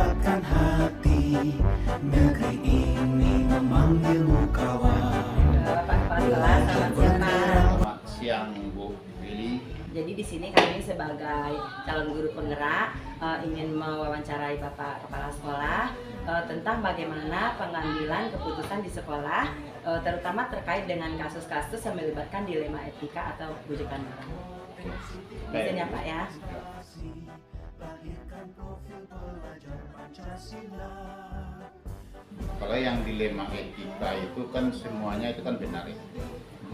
mendapatkan hati. Negeri ini memanggilmu kawan. Bapak Kepala Sekolah, selamat siang Pak. Selamat siang Bu Lili. Jadi di sini kami sebagai calon guru penggerak ingin mewawancarai Bapak Kepala Sekolah tentang bagaimana pengambilan keputusan di sekolah, terutama terkait dengan kasus-kasus yang melibatkan dilema etika atau bujukan moral. Izin ya Pak ya. Kalau yang dilema etika itu kan semuanya itu kan benar ya.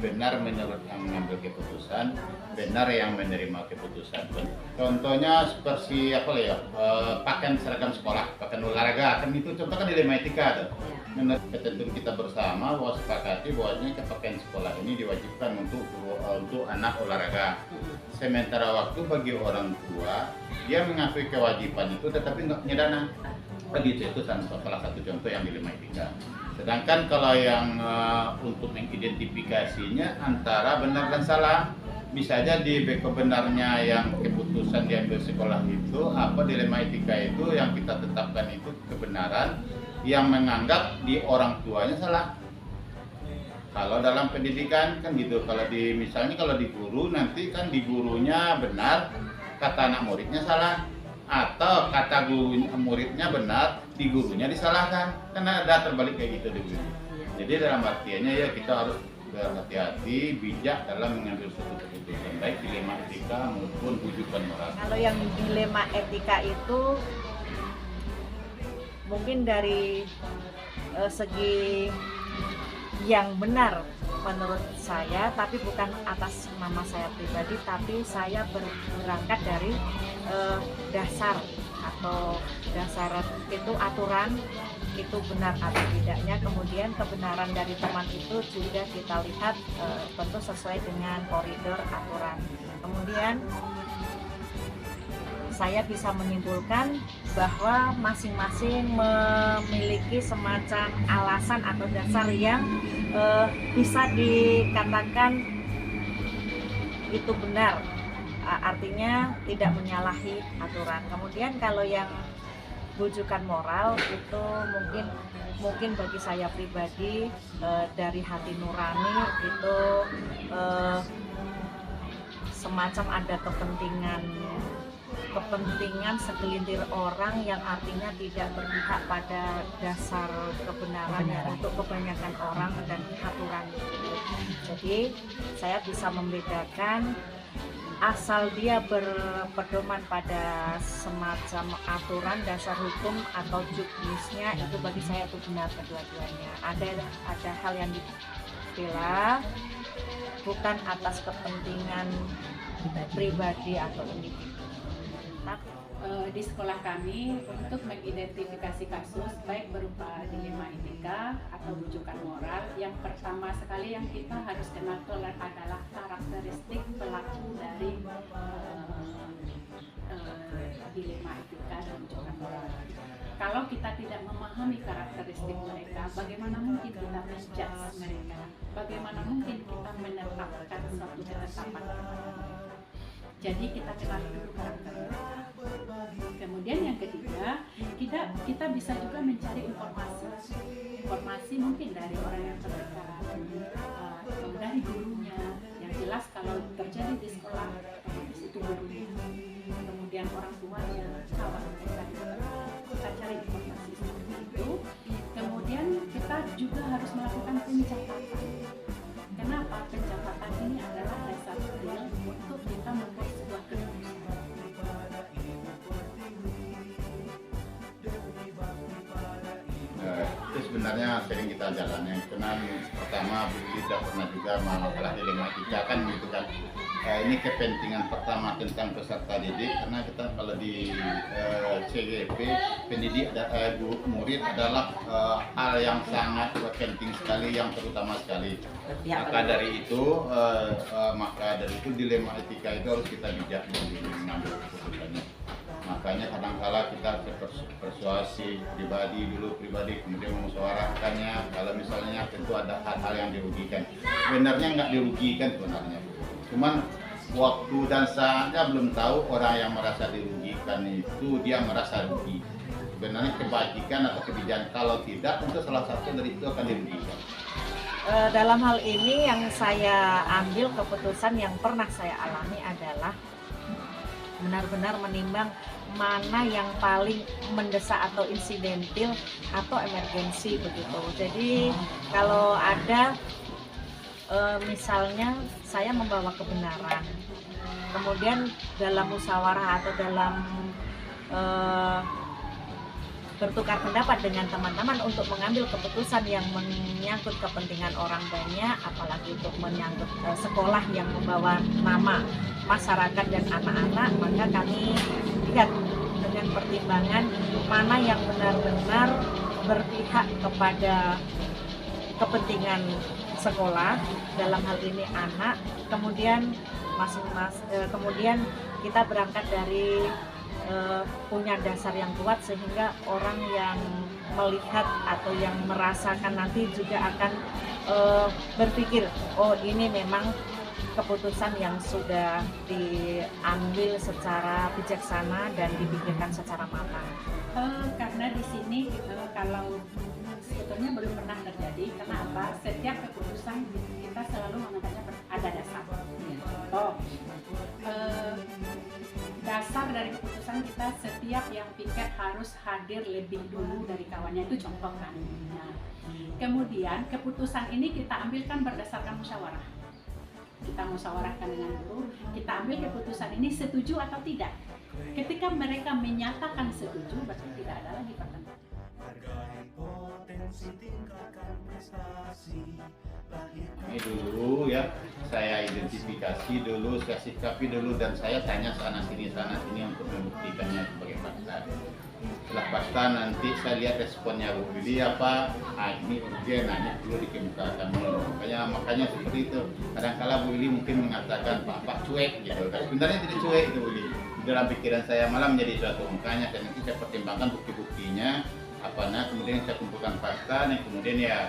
Benar menurut yang mengambil keputusan, benar yang menerima keputusan. Contohnya seperti apa ya, pakaian seragam sekolah, pakaian olahraga, kan itu contoh kan dilema etika tuh. Menurut ketentuan kita bersama bahwa sepakati bahwasanya pakaian sekolah ini diwajibkan untuk anak olahraga. Sementara waktu bagi orang tua dia mengakui kewajiban itu tetapi nggak punya dana. Begitu itu salah satu contoh yang dilema etika. Sedangkan kalau yang untuk mengidentifikasinya antara benar dan salah, bisa jadi kebenarnya yang keputusan diambil sekolah itu apa dilema etika itu yang kita tetapkan itu kebenaran yang menganggap di orang tuanya salah. Kalau dalam pendidikan kan gitu, kalau misalnya kalau di guru nanti kan di gurunya benar, kata anak muridnya salah. Atau kata guru muridnya benar, di gurunya disalahkan. Karena ada terbalik kayak gitu di guru. Jadi dalam artiannya ya kita harus berhati-hati, bijak dalam mengambil suatu keputusan, baik dilema etika maupun bujukan moral. Kalau yang dilema etika itu mungkin dari segi yang benar menurut saya, tapi bukan atas nama saya pribadi, tapi saya berangkat dari dasar atau dasar itu aturan itu benar atau tidaknya. Kemudian kebenaran dari teman itu juga kita lihat tentu sesuai dengan koridor aturan. Kemudian saya bisa menyimpulkan bahwa masing-masing memiliki semacam alasan atau dasar yang bisa dikatakan itu benar, artinya tidak menyalahi aturan. Kemudian kalau yang bujukan moral itu mungkin bagi saya pribadi dari hati nurani itu semacam ada kepentingan segelintir orang yang artinya tidak berpihak pada dasar kebenaran untuk kebanyakan orang dan aturan. Jadi saya bisa membedakan asal dia berpedoman pada semacam aturan dasar hukum atau juknisnya, itu bagi saya itu benar kedua-duanya. Ada hal yang dibela bukan atas kepentingan pribadi atau individu. Di sekolah kami untuk mengidentifikasi kasus baik berupa dilema etika atau bujukan moral, yang pertama sekali yang kita harus kenal adalah karakteristik pelaku dari dilema etika dan bujukan moral. Kalau kita tidak memahami karakteristik mereka, bagaimana mungkin kita menjudge mereka? Bagaimana mungkin kita menetapkan suatu ketetapan kepada mereka? Jadi kita kenal dulu karakter mereka. Kemudian yang ketiga, kita bisa juga mencari informasi mungkin dari orang yang terdekat, dari gurunya. Yang jelas kalau terjadi di sekolah, itu gurunya, kemudian orang tuanya, kawan mereka. Kita cari informasi seperti itu. Kemudian kita juga harus melakukan pencatatan. Kenapa? Pencatatan ini adalah dasar real untuk kita membuat sebuah keputusan. Itu sebenarnya sering kita jalani. Karena pertama tidak pernah juga masalah dilema etika kan gitu kan. Ini kepentingan pertama tentang peserta didik, karena kita kalau di CGP pendidik murid adalah hal yang sangat penting sekali, yang terutama sekali. Maka dari itu dilema etika itu harus kita bijak mengambil keputusannya. Makanya kadang-kala kita persuasi pribadi, kemudian memusyawarahkannya. Kalau misalnya tentu ada hal-hal yang dirugikan, sebenarnya nggak dirugikan sebenarnya, cuman waktu dan saatnya belum tahu. Orang yang merasa dirugikan itu dia merasa rugi. Sebenarnya istilahnya kebajikan atau kebijakan. Kalau tidak, tentu salah satu dari itu akan dirugikan. Dalam hal ini yang saya ambil keputusan yang pernah saya alami adalah benar-benar menimbang mana yang paling mendesak atau insidentil atau emergensi begitu. Jadi kalau ada misalnya saya membawa kebenaran, kemudian dalam musyawarah atau dalam bertukar pendapat dengan teman-teman untuk mengambil keputusan yang menyangkut kepentingan orang banyak, apalagi untuk menyangkut sekolah yang membawa nama masyarakat dan anak-anak, maka kami lihat dengan pertimbangan mana yang benar-benar berpihak kepada kepentingan sekolah, dalam hal ini anak. Kemudian kemudian kita berangkat dari punya dasar yang kuat sehingga orang yang melihat atau yang merasakan nanti juga akan berpikir, oh ini memang keputusan yang sudah diambil secara bijaksana dan dipikirkan secara matang. Karena di sini kalau sebetulnya belum pernah terjadi, kenapa? Setiap keputusan kita selalu menganggapnya ada dasar. Dasar dari keputusan kita, setiap yang piket harus hadir lebih dulu dari kawannya, itu contoh kan. Nah, kemudian keputusan ini kita ambilkan berdasarkan musyawarah. Kita musyawarahkan dengan guru, kita ambil keputusan ini setuju atau tidak. Ketika mereka menyatakan setuju, berarti tidak ada lagi pertentangan. Hargai potensi, tingkatkan prestasi. Ini dulu ya, saya identifikasi dulu, saya sikapi dulu, dan saya tanya sana sini untuk membuktikannya sebagai fakta. Setelah fakta nanti saya lihat responnya Bu Willy apa, ini urgen, ini perlu dikemukakan dulu. Makanya seperti itu. Kadang-kala Bu Willy mungkin mengatakan Pak cuek gitu. Sebenarnya tidak cuek itu Bu Willy. Dalam pikiran saya malah menjadi suatu angkanya, dan nanti saya pertimbangkan bukti-buktinya kemudian saya kumpulkan fakta, dan kemudian ya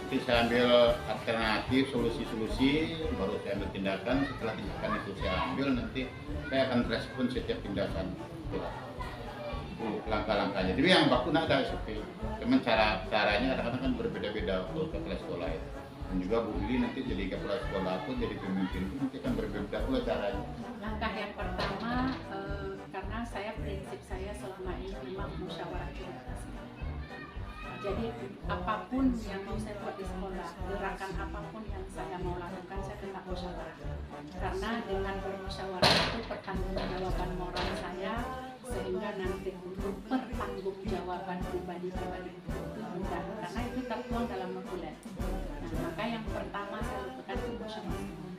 nanti saya ambil alternatif, solusi-solusi, baru saya ambil tindakan. Setelah tindakan itu saya ambil, nanti saya akan respon setiap tindakan langkah-langkahnya. Jadi yang baku nak ada seperti, cuman caranya kadang-kadang kan berbeda-beda untuk kepala sekolah itu. Dan juga Bu Willy nanti jadi kepala sekolah pun, jadi pemimpin pun nanti kan berbeda pula caranya. Langkah yang pertama, karena prinsip saya selama ini memang musyawarah komunikasi. Jadi apapun yang mau saya buat di sekolah, gerakan apapun yang saya mau lakukan, saya tetap musyawarah. Karena dengan bermusyawarah itu pertanggungjawaban moral saya, sehingga nanti untuk pertanggungjawaban pribadi-pribadi itu mudah, karena itu tertuang dalam notulen. Nah, maka yang pertama saya lakukan itu musyawarah.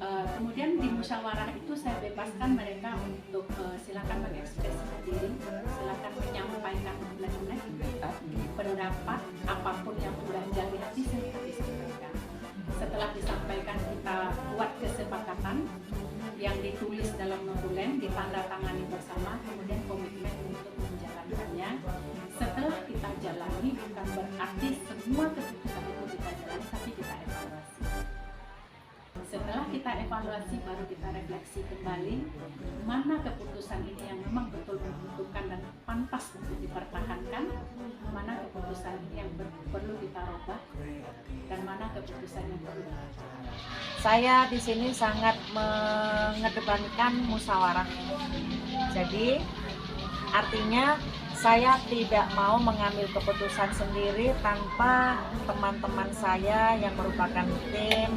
Kemudian di musyawarah itu saya bebaskan mereka untuk silakan mengekspresikan diri, silakan menyampaikan pendapat apapun yang sudah di hati, saya disampaikan. Setelah disampaikan, kita buat kesepakatan yang ditulis dalam notulen, ditandatangani bersama, kemudian komitmen untuk menjalankannya. Setelah kita jalani, bukan berarti semua keputusan itu kita jalani, tapi kita evaluasi. Setelah kita evaluasi, baru kita refleksi kembali mana keputusan ini yang memang betul membutuhkan dan pantas untuk dipertahankan, mana keputusan ini yang perlu kita rubah, dan mana keputusan yang perlu kita. Saya di sini sangat mengedepankan musyawarah. Jadi artinya saya tidak mau mengambil keputusan sendiri tanpa teman-teman saya yang merupakan tim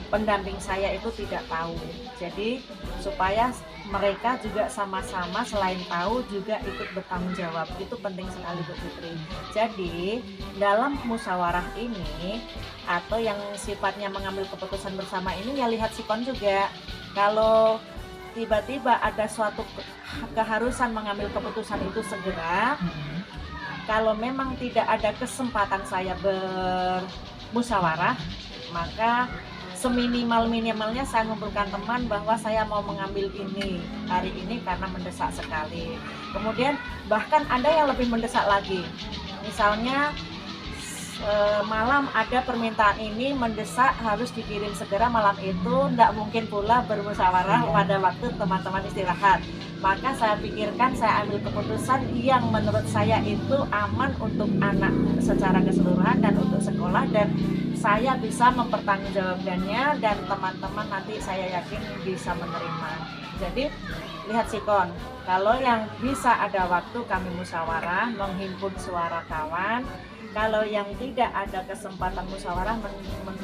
pendamping saya itu tidak tahu. Jadi supaya mereka juga sama-sama selain tahu juga ikut bertanggung jawab. Itu penting sekali Bu Fitri. Jadi dalam musyawarah ini atau yang sifatnya mengambil keputusan bersama ini, ya lihat sikon juga. Kalau tiba-tiba ada suatu keharusan mengambil keputusan itu segera, kalau memang tidak ada kesempatan saya bermusyawarah, maka seminimal-minimalnya saya mengumpulkan teman bahwa saya mau mengambil ini hari ini karena mendesak sekali. Kemudian bahkan ada yang lebih mendesak lagi. Misalnya malam ada permintaan ini mendesak harus dikirim segera malam itu, tidak mungkin pula bermusyawarah pada waktu teman-teman istirahat. maka saya pikirkan saya ambil keputusan yang menurut saya itu aman untuk anak secara keseluruhan dan untuk sekolah, dan saya bisa mempertanggungjawabkannya dan teman-teman nanti saya yakin bisa menerima. Jadi lihat sikon, kalau yang bisa ada waktu kami musyawarah menghimpun suara kawan, kalau yang tidak ada kesempatan musyawarah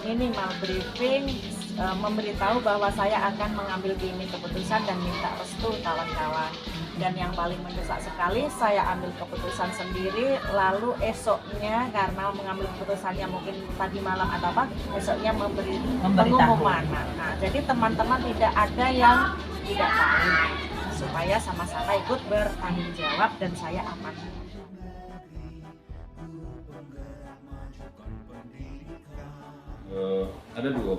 minimal briefing, memberitahu bahwa saya akan mengambil ini keputusan dan minta restu kawan-kawan. Dan yang paling mendesak sekali, saya ambil keputusan sendiri, lalu esoknya karena mengambil keputusannya mungkin tadi malam atau apa, esoknya memberi pengumuman. Nah, jadi teman-teman tidak ada yang tidak tahu, supaya sama-sama ikut bertanggung jawab dan saya aman. Ada dua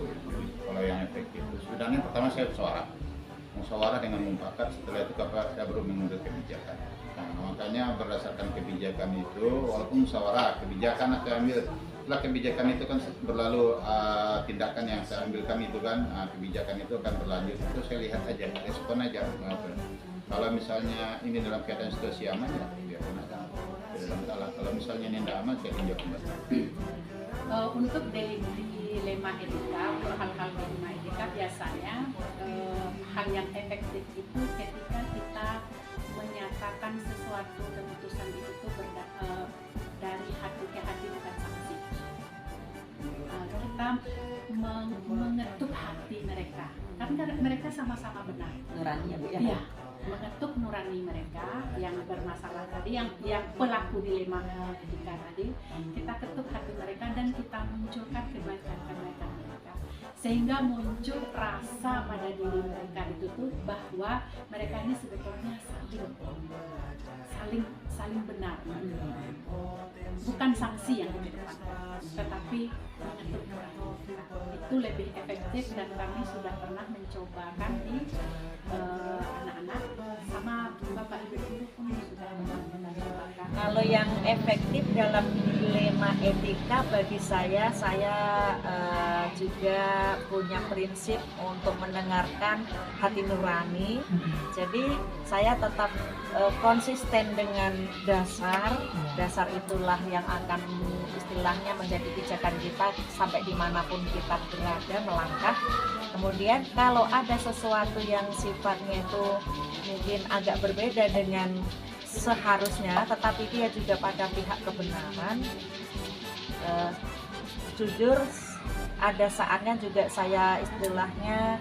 kalau yang efektif. Sebenarnya pertama saya musyawarah dengan mufakat, setelah itu saya baru mengambil kebijakan. Nah, makanya berdasarkan kebijakan itu, walaupun musyawarah kebijakan saya ambil, setelah kebijakan itu kan berlalu, tindakan yang saya ambilkan itu kan, kebijakan itu akan berlanjut, itu saya lihat aja, respon aja. Kalau misalnya ini dalam keadaan situasi aman ya biarkan aja, tidak masalah. Kalau misalnya ini tidak aman, saya tinjau kembali. Untuk dilema etika, untuk hal-hal dilema etika biasanya hal yang efektif itu ketika kita menyatakan sesuatu keputusan itu dari hati ke hati, bukan sanksi. Kita mengetuk hati mereka, karena mereka sama-sama benar. Nurani ya Bu ya? Iya, mengetuk nurani mereka yang bermasalah tadi, yang pelaku dilema etika tadi, kita ketuk hati mereka dan kita munculkan kebaikan-kebaikan mereka, sehingga muncul rasa pada diri mereka itu tuh bahwa mereka ini sebetulnya saling benar, bukan sanksi yang dikedepankan, tetapi mengetuk nurani. Itu lebih efektif dan kami sudah pernah mencobakan di anak-anak, sama bapak ibu guru pun sudah pernah mencobakan. Kalau yang efektif dalam dilema etika bagi saya juga punya prinsip untuk mendengarkan hati nurani. Jadi saya tetap konsisten dengan dasar itulah yang akan istilahnya menjadi pijakan kita sampai dimanapun kita berada melangkah. Kemudian kalau ada sesuatu yang sifatnya itu mungkin agak berbeda dengan seharusnya, tetapi dia juga pada pihak kebenaran, jujur ada saatnya juga saya istilahnya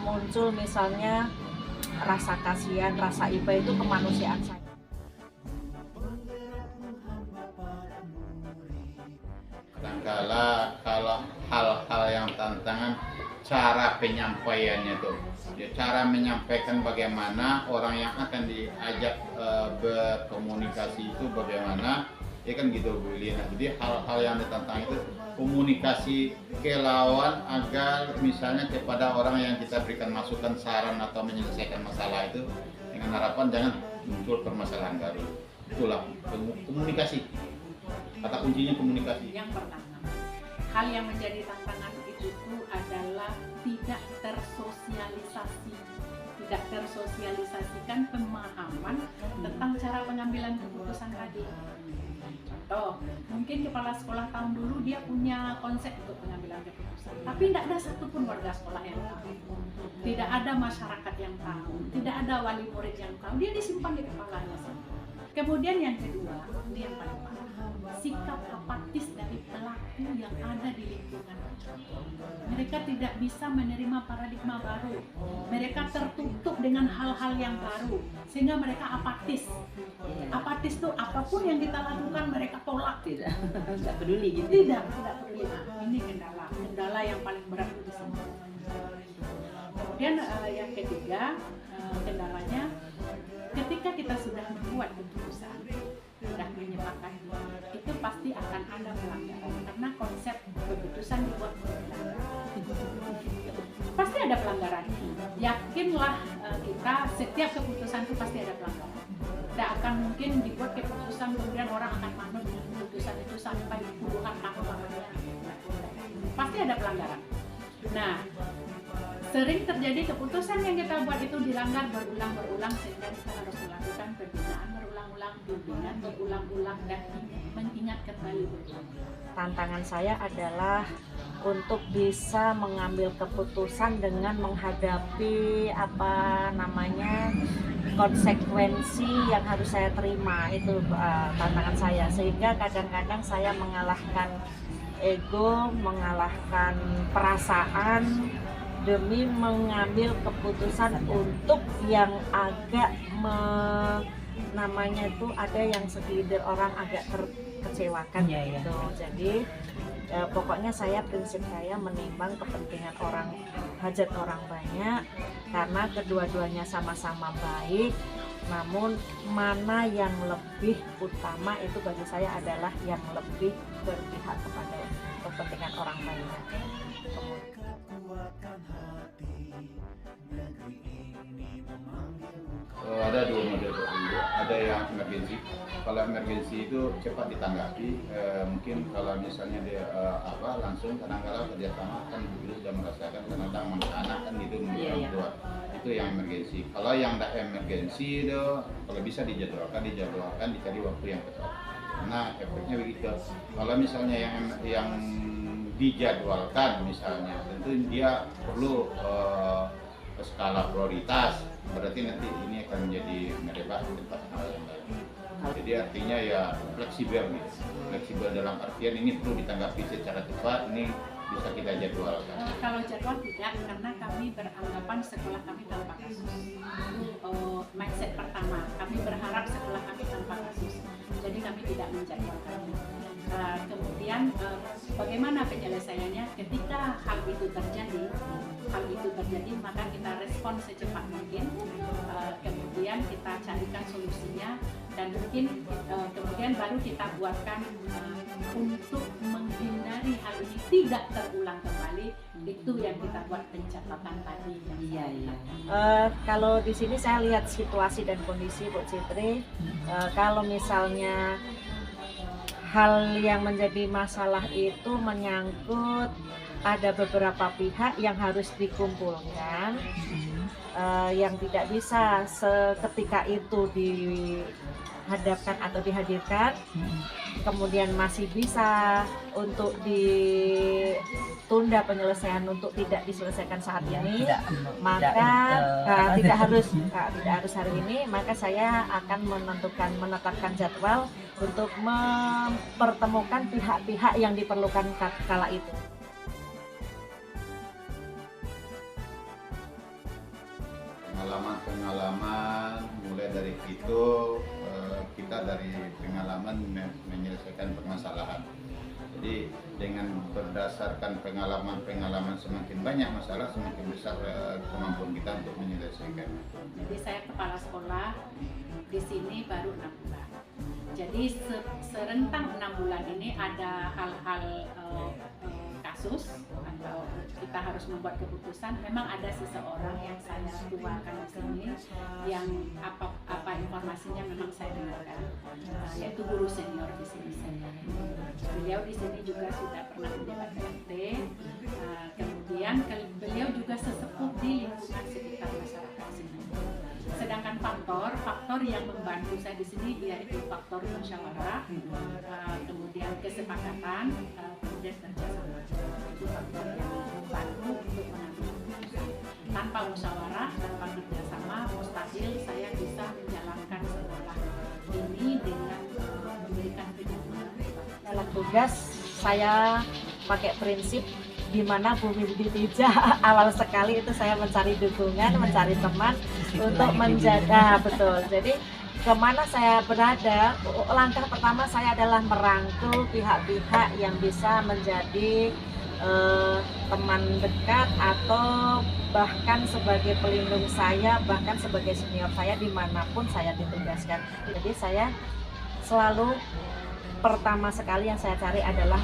muncul misalnya rasa kasihan, rasa iba, itu kemanusiaan saya. Kadangkala kalau hal-hal yang tantangan, cara penyampaiannya tuh, ya, cara menyampaikan bagaimana orang yang akan diajak berkomunikasi itu bagaimana, ya kan gitu Bu Lina. Jadi hal-hal yang ditantang itu komunikasi ke lawan agar misalnya kepada orang yang kita berikan masukan, saran atau menyelesaikan masalah itu, dengan harapan jangan muncul permasalahan baru. Itulah komunikasi. Kata kuncinya komunikasi. Yang pertama, hal yang menjadi tantangan itu adalah tidak tersosialisasikan pemahaman tentang cara pengambilan keputusan tadi. Contoh, mungkin kepala sekolah tahun dulu dia punya konsep untuk pengambilan keputusan, tapi tidak ada satupun warga sekolah yang tahu, tidak ada masyarakat yang tahu, tidak ada wali murid yang tahu, dia disimpan di kepalanya sendiri. Kemudian yang kedua, ini yang paling parah, sikap apatis dari pelaku yang ada di lingkungan. Mereka tidak bisa menerima paradigma baru, mereka tertutup dengan hal-hal yang baru, sehingga mereka apatis. Apatis itu apapun yang kita lakukan mereka tolak. Tidak peduli gitu. Tidak peduli. Nah, ini kendala yang paling berat di sini. Kemudian yang ketiga, kendalanya ketika kita sudah membuat keputusan, sudah menyepakati, itu pasti akan ada pelanggaran, karena konsep keputusan dibuat pelanggaran. Pasti ada pelanggaran. Yakinlah kita, setiap keputusan itu pasti ada pelanggaran. Tidak akan mungkin dibuat keputusan kemudian orang akan manut keputusan itu sampai puluhan tahun lamanya. Pasti ada pelanggaran. Nah, sering terjadi keputusan yang kita buat itu dilanggar berulang-ulang sehingga kita harus melakukan pembinaan berulang-ulang, bimbingan berulang-ulang dan mengingat kembali berulang-ulang. Tantangan saya adalah untuk bisa mengambil keputusan dengan menghadapi konsekuensi yang harus saya terima. Itu tantangan saya, sehingga kadang-kadang saya mengalahkan ego, mengalahkan perasaan demi mengambil keputusan untuk yang agak ada yang segelintir orang agak terkecewakan gitu. Jadi pokoknya prinsip saya menimbang kepentingan orang, hajat orang banyak, karena kedua-duanya sama-sama baik. Namun mana yang lebih utama itu bagi saya adalah yang lebih berpihak kepada kepentingan orang banyak. Ada dua model, ada yang emergensi. Kalau emergensi itu cepat ditanggapi, mungkin kalau misalnya dia langsung kadang-kadang kerjasama kan dulu sudah merasakan kadang-kadang anak kan gitu orang tua. Itu yang emergensi. Kalau yang tidak emergensi itu kalau bisa dijadwalkan dicari waktu yang tepat. Karena efeknya begitu. Kalau misalnya yang dijadwalkan misalnya, tentu dia perlu skala prioritas, berarti nanti ini akan menjadi merebak di tempat yang lain. Jadi artinya ya fleksibel gitu. Fleksibel dalam artian ini perlu ditanggapi secara cepat, ini bisa kita jadwalkan. Kalau jadwal tidak, karena kami beranggapan sekolah kami tanpa kasus. Itu mindset pertama. Kami berharap sekolah kami tanpa kasus. Jadi kami tidak menjadwalkannya. Kemudian bagaimana penyelesaiannya ketika hal itu terjadi, maka kita respon secepat mungkin, kemudian kita carikan solusinya, dan mungkin kemudian baru kita buatkan untuk menghindari hal ini tidak terulang kembali. Itu yang kita buat pencatatan tadi. Kalau di sini saya lihat situasi dan kondisi Bu Citri, kalau misalnya hal yang menjadi masalah itu menyangkut ada beberapa pihak yang harus dikumpulkan, yang tidak bisa seketika itu dihadapkan atau dihadirkan, kemudian masih bisa untuk ditunda penyelesaian untuk tidak diselesaikan saat ini, maka tidak harus hari ini, maka saya akan menetapkan jadwal untuk mempertemukan pihak-pihak yang diperlukan kala itu. Pengalaman mulai dari itu, kita dari pengalaman menyelesaikan permasalahan. Jadi dengan berdasarkan pengalaman semakin banyak masalah, semakin besar kemampuan kita untuk menyelesaikan. Jadi saya kepala sekolah di sini baru 6 bulan. Jadi serentang 6 bulan ini ada hal-hal kasus atau kita harus membuat keputusan. Memang ada seseorang yang saya tuakan di sini yang apa informasinya memang saya dengarkan, yaitu guru senior di sini saya. Beliau di sini juga sudah pernah menjabat RT, kemudian beliau juga sesepuh di lingkungan sekitar masyarakat sini. Sedangkan faktor yang membantu saya di sini yaitu faktor musyawarah, kemudian kesepakatan, kemudian kerjasama. Itu faktor yang membantu untuk mengambil keputusan. Tanpa musyawarah, tanpa kerjasama, mustahil saya bisa menjalankan sekolah ini dengan memberikan dukungan. Dalam tugas saya pakai prinsip di mana bumi dipijak, awal sekali itu saya mencari dukungan, mencari teman untuk menjaga, betul. Jadi kemana saya berada, langkah pertama saya adalah merangkul pihak-pihak yang bisa menjadi teman dekat atau bahkan sebagai pelindung saya, bahkan sebagai senior saya dimanapun saya ditugaskan. Jadi saya selalu pertama sekali yang saya cari adalah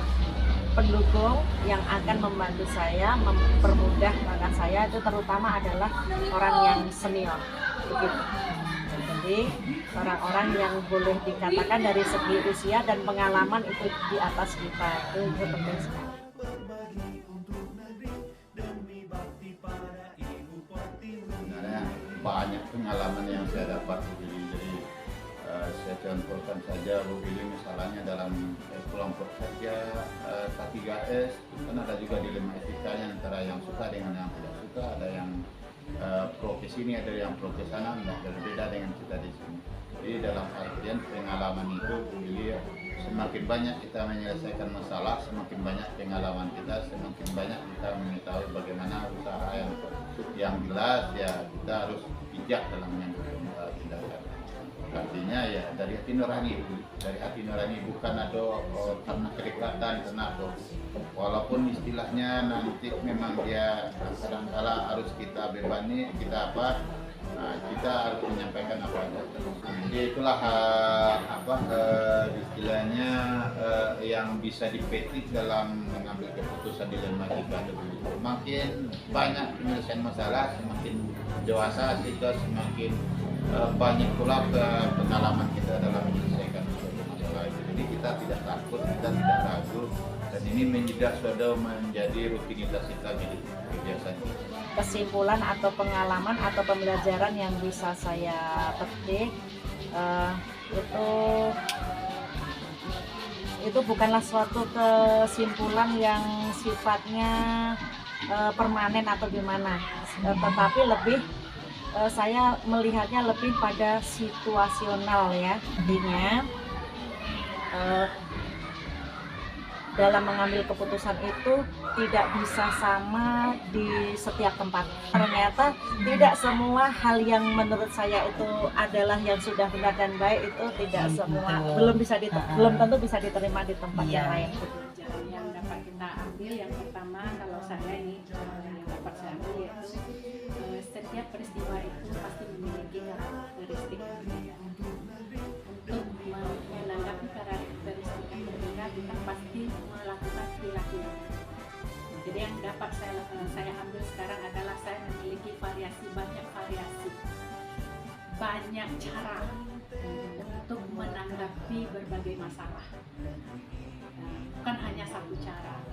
pendukung yang akan membantu saya, mempermudah langkah saya, itu terutama adalah orang yang senior, begitu. Jadi orang-orang yang boleh dikatakan dari segi usia dan pengalaman itu di atas kita, itu penting sekali. pengalaman yang saya dapat Bu Billy. Jadi saya contohkan saja Bu Billy, misalnya dalam kelompok kerja K3S kan ada juga dilema etikanya antara yang suka dengan yang tidak suka, ada yang pro ke sini, ada yang pro ke sana, berbeda dengan kita di sini. Jadi dalam artian pengalaman itu Bu Billy, semakin banyak kita menyelesaikan masalah, semakin banyak pengalaman kita, semakin banyak kita mengetahui bagaimana usaha yang jelas, ya kita harus bijak dalam mengambil tindakan. Artinya ya dari hati nurani, bukan ada karena kedekatan, karena walaupun istilahnya nanti memang dia kadang-kala harus kita bebani, kita kita harus menyampaikan apa adanya. Jadi itulah istilahnya yang bisa dipetik dalam mengambil keputusan dilema kita. Semakin banyak penyelesaian masalah, semakin dewasa kita, semakin banyak pula pengalaman kita dalam menyelesaikan masalah itu. Jadi kita tidak takut, kita tidak ragu, dan ini menjadi rutinitas kita, jadi kebiasaan. Kesimpulan atau pengalaman atau pembelajaran yang bisa saya petik itu bukanlah suatu kesimpulan yang sifatnya permanen atau gimana, tetapi lebih saya melihatnya lebih pada situasional ya. Artinya dalam mengambil keputusan itu tidak bisa sama di setiap tempat. Ternyata tidak semua hal yang menurut saya itu adalah yang sudah benar dan baik, itu tidak semua belum tentu bisa diterima di tempat yang lain. Yang dapat kita ambil, yang pertama kalau saya ini yang dapat saya ambil yaitu setiap peristiwa itu pasti memiliki karakteristik berbeda. Untuk menanggapi karakteristik yang berbeda, kita pasti melakukan perilaku. Jadi yang dapat saya ambil sekarang adalah saya memiliki banyak variasi, banyak cara untuk menanggapi berbagai masalah. Bukan hanya satu cara,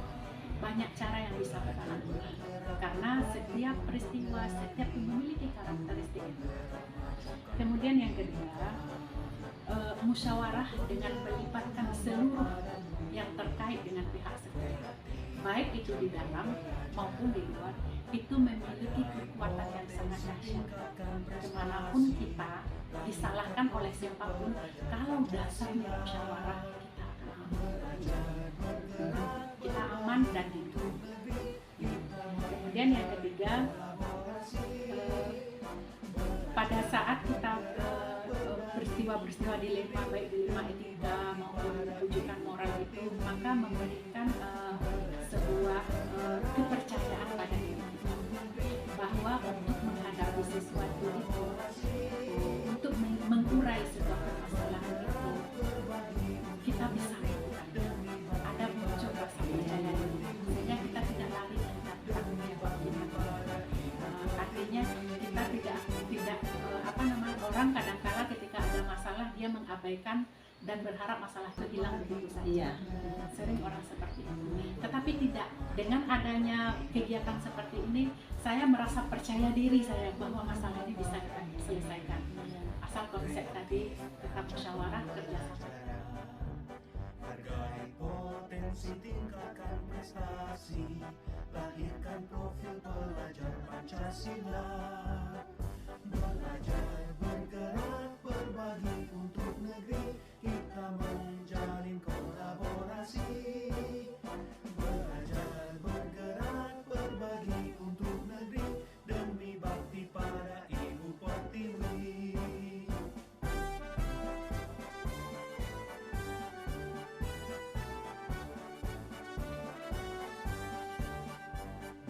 banyak cara yang bisa kita lakukan, karena setiap peristiwa, setiap memiliki karakteristik itu. Kemudian yang kedua, musyawarah dengan melibatkan seluruh yang terkait dengan pihak sekolah, baik itu di dalam maupun di luar, itu memiliki kekuatan yang sangat dahsyat. Kemanapun kita disalahkan oleh siapapun, kalau dasarnya musyawarah, kita aman dan hidup. Kemudian yang ketiga, pada saat kita peristiwa-peristiwa dilema, baik dilema etika maupun rujukan moral itu, maka memberikan sebuah kepercayaan pada diri bahwa untuk menghadapi sesuatu itu, untuk mengurai sebuah permasalahan itu, kita bisa melakukannya. Ada muncul rasa percaya diri, sehingga kita tidak lari terhadap tanggung jawab kita. Artinya kita tidak orang kadang-kala ketika ada masalah dia mengabaikan dan berharap masalah itu hilang begitu saja. Sering orang seperti itu. Tetapi tidak, dengan adanya kegiatan seperti ini, saya merasa percaya diri saya bahwa masalah ini bisa kita selesaikan. Asal konsep tadi tetap musyawarah, kerjasama. Hargai potensi, tingkatkan prestasi, lahirkan profil pelajar Pancasila. Belajar, bergerak, berbagi untuk negeri, kita menjalin kolaborasi. Belajar, bergerak, berbagi untuk negeri, demi bakti pada Ibu Pertiwi.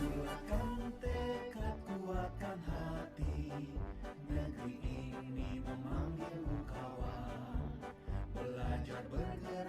Bulatkan tekad, kuatkan hati, negeri ini memanggilmu kawan. Belajar, bergerak,